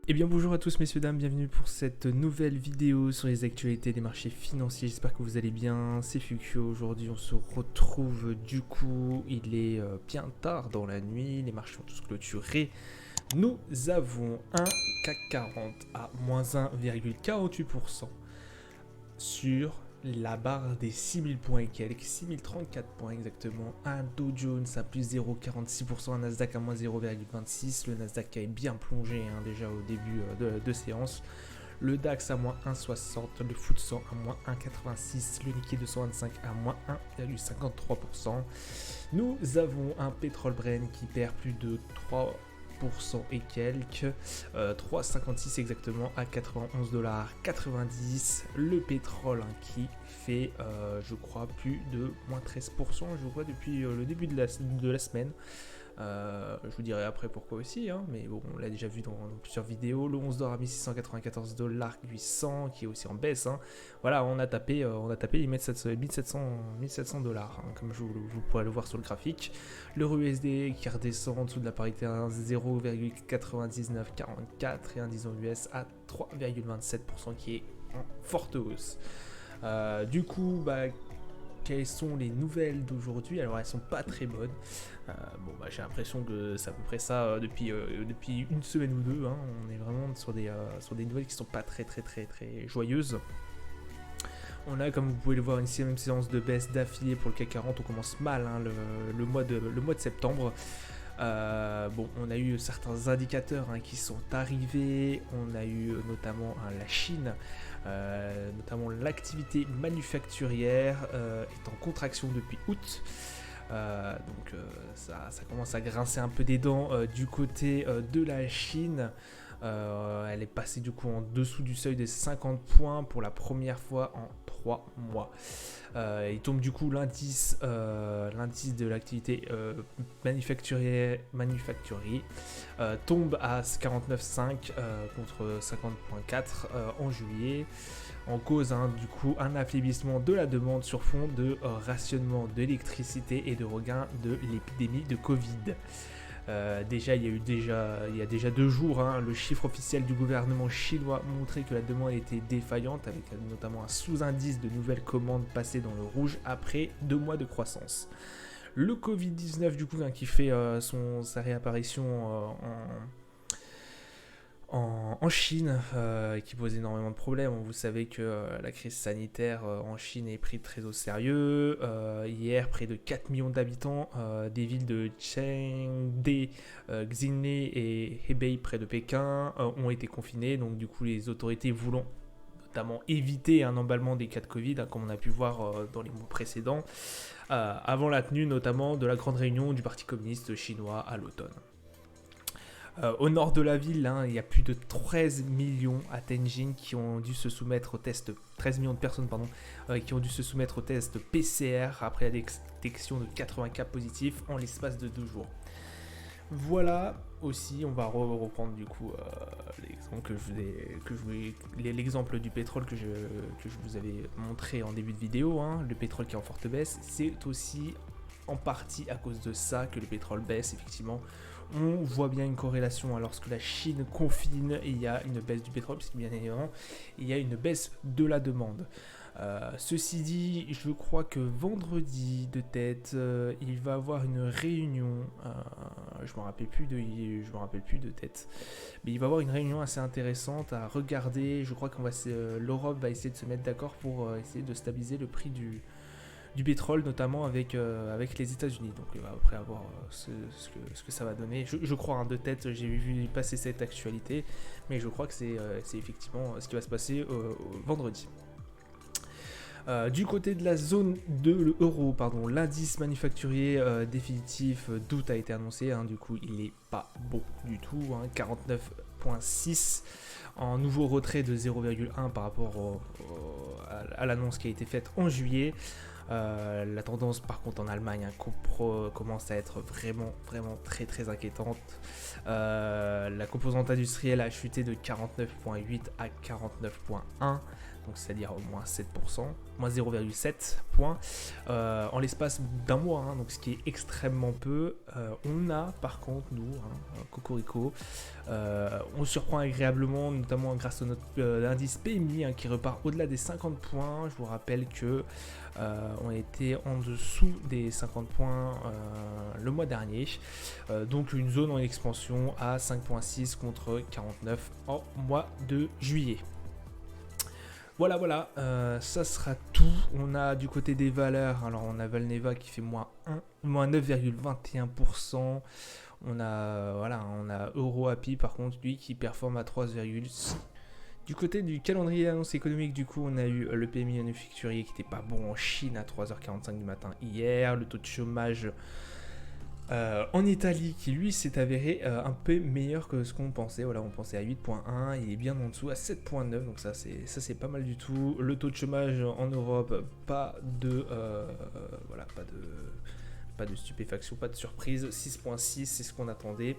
Eh bien bonjour à tous messieurs dames, bienvenue pour cette nouvelle vidéo sur les actualités des marchés financiers. J'espère que vous allez bien, c'est Fukio. Aujourd'hui on se retrouve du coup, il est bien tard dans la nuit, les marchés ont tous clôturé. Nous avons un CAC 40 à moins 1,48% sur la barre des 6000 points et quelques, 6034 points exactement, un Dow Jones à plus 0,46%, un Nasdaq à moins 0,26%, le Nasdaq est bien plongé déjà au début de séance, le DAX à moins 1,60%, le FTSE 100 à moins 1,86%, le Nikkei 225 à moins 1,53%. Nous avons un pétrole Brent qui perd plus de 3% et quelques, 3,56 exactement à 91,90$. Le pétrole qui fait, je crois, plus de moins 13%, je vois, depuis le début de la semaine. Je vous dirai après pourquoi aussi, mais bon, on l'a déjà vu dans plusieurs vidéos. Le 11 d'or à 1694,800$ qui est aussi en baisse. Voilà, on a tapé les 1700$, comme vous pourrez le voir sur le graphique. L'euro USD qui redescend en dessous de la parité à 0,9944 et un 10 ans US à 3,27% qui est en forte hausse. Du coup, quelles sont les nouvelles d'aujourd'hui? Alors elles sont pas très bonnes. J'ai l'impression que c'est à peu près ça depuis une semaine ou deux. On est vraiment sur des nouvelles qui sont pas très joyeuses. On a, comme vous pouvez le voir, une sixième séance de baisse d'affilée pour le CAC 40. On commence mal le mois de septembre. On a eu certains indicateurs qui sont arrivés. On a eu notamment la Chine, notamment l'activité manufacturière est en contraction depuis août. Ça commence à grincer un peu des dents du côté de la Chine. Elle est passée du coup en dessous du seuil des 50 points pour la première fois en 3 mois. Il tombe du coup l'indice de l'activité manufacturière tombe à 49,5 contre 50,4 en juillet. En cause du coup un affaiblissement de la demande sur fond de rationnement d'électricité et de regain de l'épidémie de Covid. Il y a déjà 2 jours, le chiffre officiel du gouvernement chinois montrait que la demande était défaillante, avec notamment un sous-indice de nouvelles commandes passées dans le rouge après 2 mois de croissance. Le Covid-19 du coup qui fait sa réapparition en Chine, qui pose énormément de problèmes. Vous savez que la crise sanitaire en Chine est prise très au sérieux. Hier, près de 4 millions d'habitants des villes de Chengde, Xinyi et Hebei près de Pékin ont été confinés. Donc du coup, les autorités voulant notamment éviter un emballement des cas de Covid, comme on a pu voir dans les mois précédents, avant la tenue notamment de la grande réunion du Parti communiste chinois à l'automne. Au nord de la ville, il y a plus de 13 millions à Tianjin qui ont dû se soumettre au test, 13 millions de personnes qui ont dû se soumettre au test PCR après la détection de 80 cas positifs en l'espace de 2 jours. Voilà, aussi on va reprendre du coup l'exemple du pétrole que je vous avais montré en début de vidéo, le pétrole qui est en forte baisse. C'est aussi en partie à cause de ça que le pétrole baisse, effectivement. On voit bien une corrélation lorsque la Chine confine, il y a une baisse du pétrole, puisque bien évidemment il y a une baisse de la demande. Ceci dit, je crois que vendredi de tête, il va y avoir une réunion. Je me rappelle plus de tête, mais il va y avoir une réunion assez intéressante à regarder. Je crois l'Europe va essayer de se mettre d'accord pour essayer de stabiliser le prix du pétrole, notamment avec les États-Unis. Donc après avoir ce que ça va donner, je crois de tête, j'ai vu passer cette actualité, mais je crois que c'est effectivement ce qui va se passer vendredi. Du côté de la zone de l'euro, l'indice manufacturier définitif d'août a été annoncé, du coup il n'est pas bon du tout, 49,6 en nouveau retrait de 0,1 par rapport à l'annonce qui a été faite en juillet. La tendance par contre en Allemagne commence à être vraiment très très inquiétante. La composante industrielle a chuté de 49,8 à 49,1, donc c'est-à-dire au moins 7%, moins 0,7 points en l'espace d'un mois, hein, donc ce qui est extrêmement peu. On a par contre, nous, Cocorico, on surprend agréablement, notamment grâce à notre indice PMI qui repart au-delà des 50 points. Je vous rappelle que on était en dessous des 50 points le mois dernier, donc une zone en expansion à 5,6 contre 49 en mois de juillet. Voilà, ça sera tout. On a du côté des valeurs, alors on a Valneva qui fait moins 9,21%. On a EuroAPI par contre, lui qui performe à 3,6%. Du côté du calendrier d'annonce économique, du coup, on a eu le PMI manufacturier qui n'était pas bon en Chine à 3h45 du matin hier. Le taux de chômage en Italie qui, lui, s'est avéré un peu meilleur que ce qu'on pensait. Voilà, on pensait à 8,1, il est bien en dessous à 7,9. Donc ça, c'est pas mal du tout. Le taux de chômage en Europe, pas de stupéfaction, pas de surprise. 6,6, c'est ce qu'on attendait.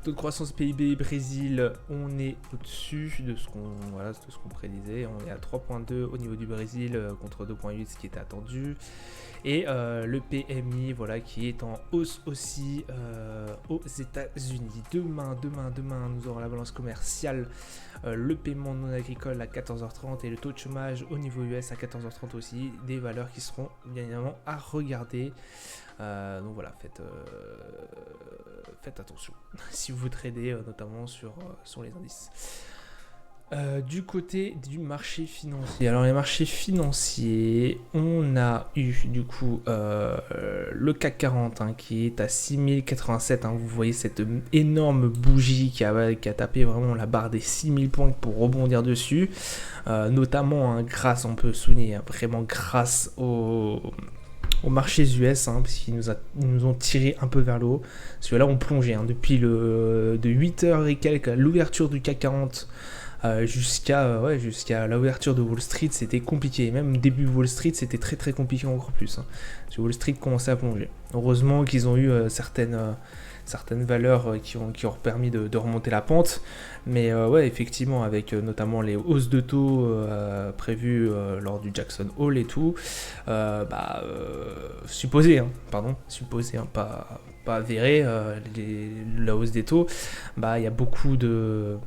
Taux de croissance PIB Brésil, on est au-dessus de ce qu'on prédisait. On est à 3,2 au niveau du Brésil contre 2,8, ce qui était attendu. Et le PMI, qui est en hausse aussi aux États-Unis. Demain, nous aurons la balance commerciale, le paiement non agricole à 14h30 et le taux de chômage au niveau US à 14h30 aussi. Des valeurs qui seront bien évidemment à regarder. Donc voilà, faites attention si vous tradez notamment sur les indices. Du côté du marché financier, alors les marchés financiers, on a eu du coup le CAC 40 qui est à 6087, vous voyez cette énorme bougie qui a tapé vraiment la barre des 6000 points pour rebondir dessus, notamment grâce, on peut souligner, vraiment grâce aux marchés US, parce qu'ils nous ont tiré un peu vers le haut, parce que là on plongeait depuis de 8h et quelques à l'ouverture du CAC 40 jusqu'à l'ouverture de Wall Street, c'était compliqué. Même début Wall Street, c'était très très compliqué encore plus. Parce que Wall Street commençait à plonger. Heureusement qu'ils ont eu certaines valeurs qui ont permis de remonter la pente. Mais effectivement, avec notamment les hausses de taux prévues lors du Jackson Hole et tout, supposé, pas avéré, la hausse des taux, il y a beaucoup de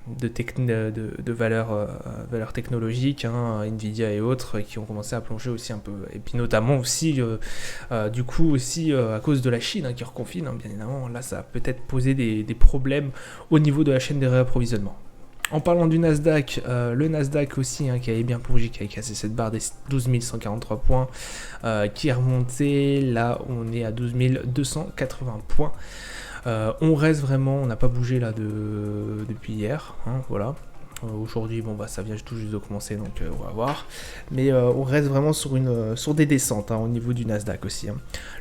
valeurs technologiques, Nvidia et autres, qui ont commencé à plonger aussi un peu. Et puis notamment aussi, du coup aussi à cause de la Chine qui reconfine, bien évidemment, là ça a peut-être posé des problèmes au niveau de la chaîne de réapprovisionnement. En parlant du Nasdaq, le Nasdaq aussi qui avait bien plongé, qui avait cassé cette barre des 12 143 points, qui est remonté, là on est à 12 280 points. On reste vraiment, on n'a pas bougé là depuis hier, voilà. Aujourd'hui, ça vient tout juste de commencer, donc on va voir. Mais on reste vraiment sur des descentes au niveau du Nasdaq aussi.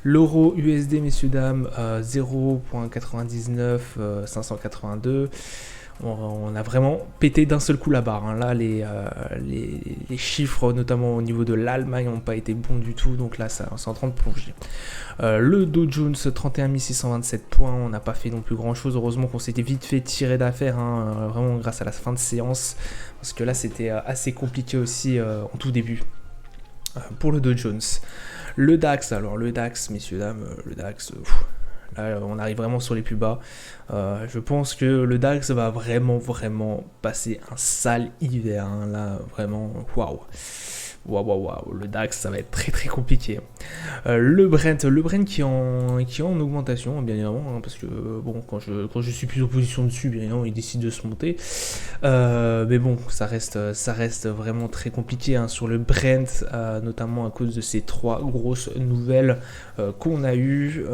L'euro USD, messieurs, dames, 0,99, 582. On a vraiment pété d'un seul coup la barre. Là, les chiffres, notamment au niveau de l'Allemagne, n'ont pas été bons du tout. Donc là, c'est en train de plonger. Le Dow Jones, 31 627 points. On n'a pas fait non plus grand-chose. Heureusement qu'on s'était vite fait tirer d'affaire, vraiment grâce à la fin de séance. Parce que là, c'était assez compliqué aussi en tout début pour le Dow Jones. Le DAX, messieurs, dames, le DAX... Là, on arrive vraiment sur les plus bas. Je pense que le DAX va vraiment passer un sale hiver. Là, vraiment, waouh. Le DAX, ça va être très très compliqué. Le Brent qui est en augmentation, bien évidemment, parce que quand je suis plus en position dessus, bien évidemment, il décide de se monter. Mais bon, ça reste vraiment très compliqué sur le Brent, notamment à cause de ces trois grosses nouvelles qu'on a eues,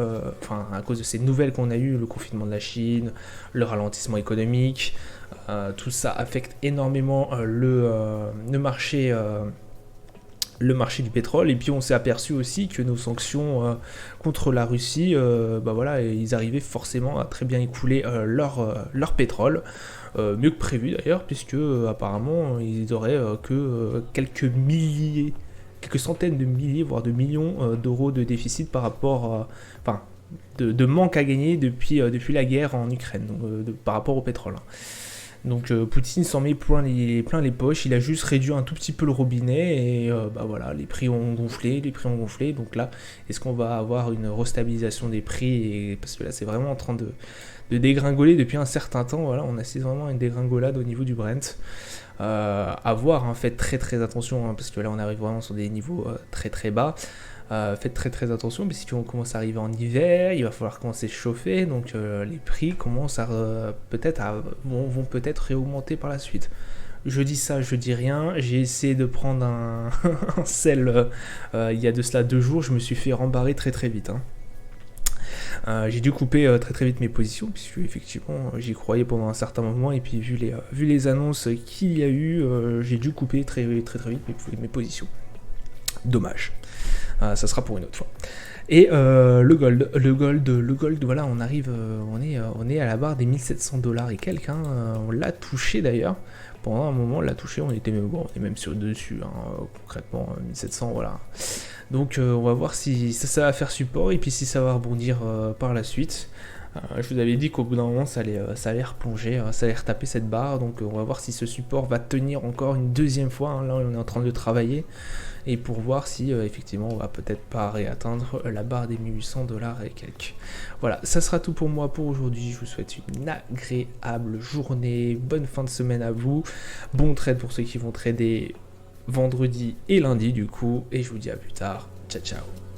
à cause de ces nouvelles qu'on a eues, le confinement de la Chine, le ralentissement économique, tout ça affecte énormément le marché. Le marché du pétrole, et puis on s'est aperçu aussi que nos sanctions contre la Russie, ils arrivaient forcément à très bien écouler leur pétrole, mieux que prévu d'ailleurs, puisque apparemment ils auraient que quelques milliers quelques centaines de milliers, voire de millions d'euros de déficit par rapport, enfin, de manque à gagner depuis la guerre en Ukraine, donc, par rapport au pétrole. Donc Poutine s'en met plein les poches, il a juste réduit un tout petit peu le robinet et bah voilà, les prix ont gonflé, donc là, est-ce qu'on va avoir une restabilisation des prix parce que là c'est vraiment en train de dégringoler depuis un certain temps, voilà, on assiste vraiment à une dégringolade au niveau du Brent. À voir, hein, faites très attention, hein, parce que là on arrive vraiment sur des niveaux très bas. Faites très attention, mais si on commence à arriver en hiver, il va falloir commencer à chauffer, donc les prix commencent à vont peut-être réaugmenter par la suite. Je dis ça, je dis rien. J'ai essayé de prendre un sel il y a de cela 2 jours, je me suis fait rembarrer très vite. Hein. J'ai dû couper très vite mes positions, puisque effectivement j'y croyais pendant un certain moment, et puis vu les annonces qu'il y a eu, j'ai dû couper très vite mes positions. Dommage. Ça sera pour une autre fois. Et le gold, voilà, on arrive, on est à la barre des 1700$ et quelques, hein, on l'a touché d'ailleurs. Pendant un moment, on l'a touché, on est même sur dessus, hein, concrètement, 1700, voilà. Donc on va voir si ça va faire support et puis si ça va rebondir par la suite. Je vous avais dit qu'au bout d'un moment ça allait replonger, ça allait retaper cette barre, donc on va voir si ce support va tenir encore une deuxième fois, hein. Là on est en train de travailler, et pour voir si effectivement on va peut-être pas réatteindre la barre des 1800$ et quelques. Voilà, ça sera tout pour moi pour aujourd'hui, je vous souhaite une agréable journée, bonne fin de semaine à vous, bon trade pour ceux qui vont trader vendredi et lundi du coup, et je vous dis à plus tard, ciao ciao.